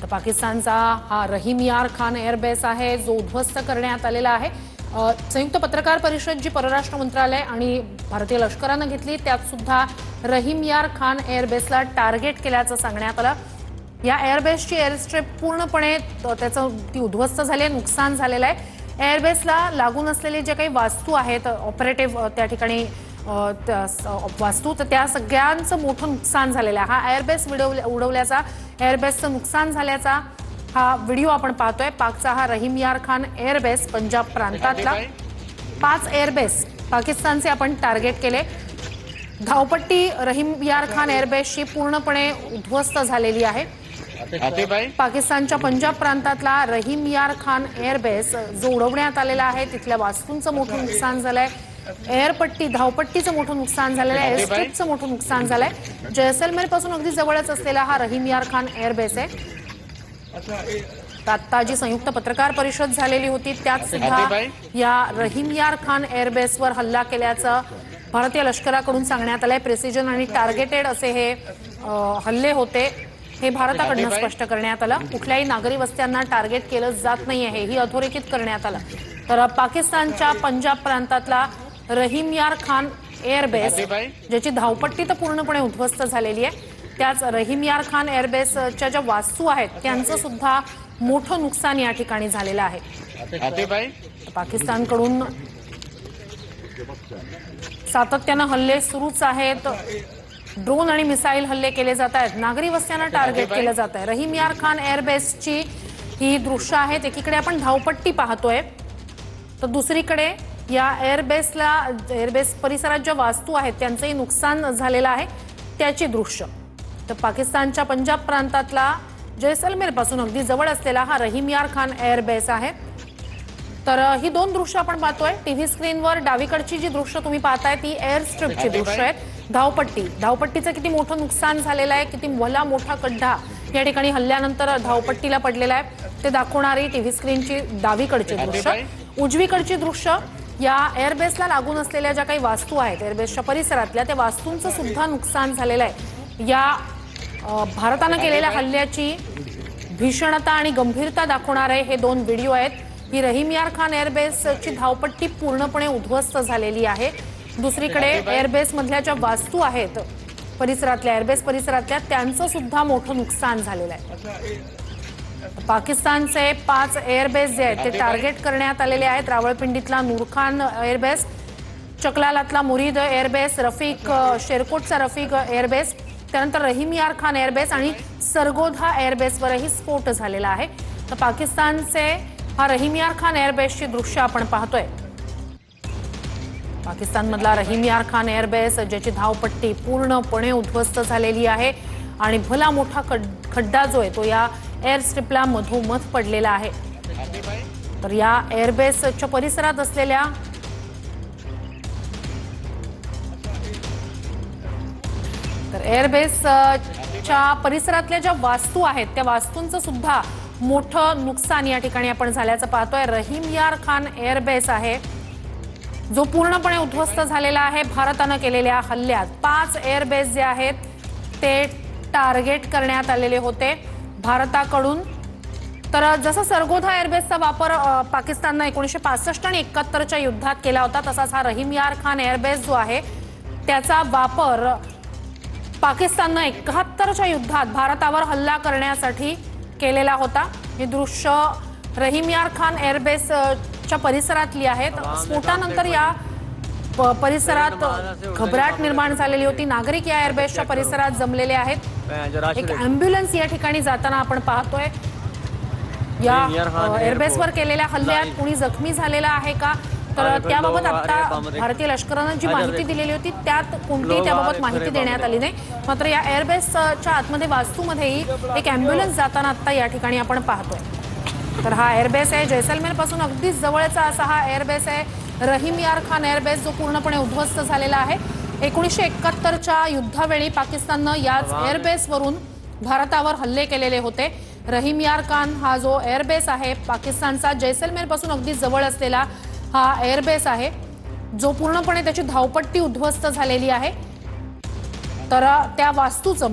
तर पाकिस्तानचा हा रहीम यार खान एअरबेस आहे जो उद्ध्वस्त करण्यात आलेला आहे। संयुक्त पत्रकार परिषद जी परराष्ट्र मंत्रालय आणि भारतीय लष्कराने घेतली त्यात सुद्धा रहीम यार खान एअरबेसला टार्गेट केल्याचं सांगण्यात आलं। या एअरबेसची एअरस्ट्रिप पूर्णपणे ती उद्ध्वस्त झाली, नुकसान झालेलं आहे। एअरबेसला लागून असलेले जे काही वास्तू आहेत ऑपरेटिव्ह त्या ठिकाणी वास्तू तर त्या सगळ्यांचं मोठं नुकसान झालेलं आहे। हा एअरबेस उडवल्याचा एअरबेसचं नुकसान झाल्याचा हा व्हिडिओ आपण पाहतोय। पाकचा हा रहीम यार खान एअरबेस पंजाब प्रांतातला 5 एअरबेस पाकिस्तानचे आपण टार्गेट केले। धावपट्टी रहीम यार खान एअरबेसची पूर्णपणे उद्ध्वस्त झालेली आहे। पाकिस्तानच्या पंजाब प्रांतातला रहीम यार खान एअरबेस जो उडवण्यात आलेला आहे तिथल्या वास्तूंचं मोठं नुकसान झालंय, एअरपट्टी धावपट्टीचं मोठं नुकसान झालेलं आहे, एअरस्ट्रिपचं मोठं नुकसान झालंय। जैसलमेर पासून अगदी जवळच असलेला हा रहीम यार खान एअरबेस आहे। आता जी संयुक्त पत्रकार परिषद झालेली होती त्यात सुद्धा या रहीम यार खान एअरबेसवर हल्ला केल्याचं भारतीय लष्कराकडून सांगण्यात आलंय। प्रिसिजन आणि टार्गेटेड असे हे हल्ले होते, हे भारताकडून स्पष्ट करण्यात आलं। कुठल्याही नागरी वस्त्यांना टार्गेट केलं जात नाहीये हेही अधोरेखित करण्यात आलं। तर पाकिस्तानच्या पंजाब प्रांतातला रहीम यार खान एअरबेस ज्याची धावपट्टी तर पूर्णपणे उद्ध्वस्त झालेली आहे, त्याच रहीम यार खान एअरबेसच्या ज्या वास्तू आहेत त्यांचं सुद्धा मोठं नुकसान या ठिकाणी झालेलं आहे। पाकिस्तानकडून सातत्यानं हल्ले सुरूच आहेत, ड्रोन आणि मिसाईल हल्ले केले जात आहेत, नागरी वस्त्यांना टार्गेट केलं जात आहे। रहीम यार खान एअरबेसची ही दृश्य आहेत। एकीकडे आपण धावपट्टी पाहतोय तर दुसरीकडे या एअरबेस परिसरात ज्या वास्तू आहेत त्यांचंही नुकसान झालेलं आहे त्याची दृश्य। तर पाकिस्तानच्या पंजाब प्रांतातला जैसलमेर पासून अगदी जवळ असलेला हा रहीम यार खान एअरबेस आहे। तर ही दोन दृश्य आपण पाहतोय टीव्ही स्क्रीनवर। डावीकडची जी दृश्य तुम्ही पाहताय ती एअर स्ट्रिपची दृश्य आहेत। धावपट्टीचं किती मोठं नुकसान झालेलं आहे, किती मोठा खड्डा या ठिकाणी हल्ल्यानंतर धावपट्टीला पडलेला आहे ते दाखवणारी टीव्ही स्क्रीनची डावीकडची दृश्य। उजवीकडची दृश्य या एअरबेसला लागून असलेल्या ज्या काही वास्तू आहेत एअरबेसच्या परिसरातल्या त्या वास्तूंचं सुद्धा नुकसान झालेलं आहे। या भारतानं केलेल्या हल्ल्याची भीषणता आणि गंभीरता दाखवणारे हे दोन व्हिडिओ आहेत। ही रहीम यार खान एअरबेसची धावपट्टी पूर्णपणे उद्ध्वस्त झालेली आहे। दुसरीकडे एअरबेस मधल्या ज्या वास्तू आहेत परिसरातल्या एअरबेस परिसरातल्या त्यांचं सुद्धा मोठं नुकसान झालेलं आहे। पाकिस्तानचे 5 एअरबेस जे आहेत ते टार्गेट करण्यात आलेले आहेत। रावळपिंडीतला नूरखान एअरबेस, चकलालातला मुरीद एअरबेस, शेरकोटचा रफीक एअरबेस, त्यानंतर रहीम यार खान एअरबेस आणि सरगोधा एअरबेसवरही स्फोट झालेला आहे। तर पाकिस्तानचे हा रहीम यार खान एअरबेसची दृश्य आपण पाहतोय। पाकिस्तानमधला रहीम यार खान एअरबेस ज्याची धावपट्टी पूर्णपणे उद्ध्वस्त झालेली आहे आणि भला मोठा खड्डा जो आहे तो या एअर स्ट्रिपला मधोमध पडलेला आहे। तर या एअरबेसच्या परिसरात असलेल्या एअरबेसच्या परिसरातल्या ज्या वास्तू आहेत त्या वास्तूंचं सुद्धा मोठं नुकसान या ठिकाणी आपण झाल्याचं पाहतोय। रहीम यार खान एअरबेस आहे जो पूर्णपणे उद्ध्वस्त झालेला आहे भारतानं केलेल्या हल्ल्यात। 5 एअरबेस जे आहेत ते टार्गेट करण्यात आलेले होते भारताकडून। तर जसं सरगोधा एअरबेसचा वापर पाकिस्ताननं 1965 आणि 71च्या युद्धात केला होता तसाच हा रहीम यार खान एअरबेस जो आहे त्याचा वापर पाकिस्ताननं 71च्या युद्धात भारतावर हल्ला करण्यासाठी केलेला होता। हे दृश्य रहीम यार खान एअरबेसच्या परिसरातली आहेत। स्फोटानंतर या परिसरात घबराट निर्माण झालेली होती। नागरिक या एअरबेसच्या परिसरात जमलेले आहेत। एक अँब्युलन्स या ठिकाणी जाताना आपण पाहतोय। या एअरबेसवर केलेल्या हल्ल्यात कोणी जखमी झालेला आहे का तर त्याबाबत आता भारतीय लष्करानं जी माहिती दिलेली होती त्यात कोणतीही त्याबाबत माहिती देण्यात आली नाही। मात्र या एअरबेसच्या आतमध्ये वास्तूमध्येही एक अँब्युलन्स जाताना आता या ठिकाणी आपण पाहतोय। तर हा एअरबेस आहे जैसलमेर पासून अगदी जवळचा असा हा एअरबेस आहे रहीम यार खान एअरबेस जो पूर्णपणे उद्ध्वस्त झालेला आहे। 1971च्या युद्धावेळी पाकिस्ताननं याच एअरबेसवरून भारतावर हल्ले केलेले होते। रहीम यार खान हा जो एअरबेस आहे पाकिस्तानचा जैसलमेर पासून अगदी जवळ असलेला हा एअरबेस आहे जो पूर्णपणे त्याची धावपट्टी उद्ध्वस्त झालेली आहे। तर त्या वास्तूचं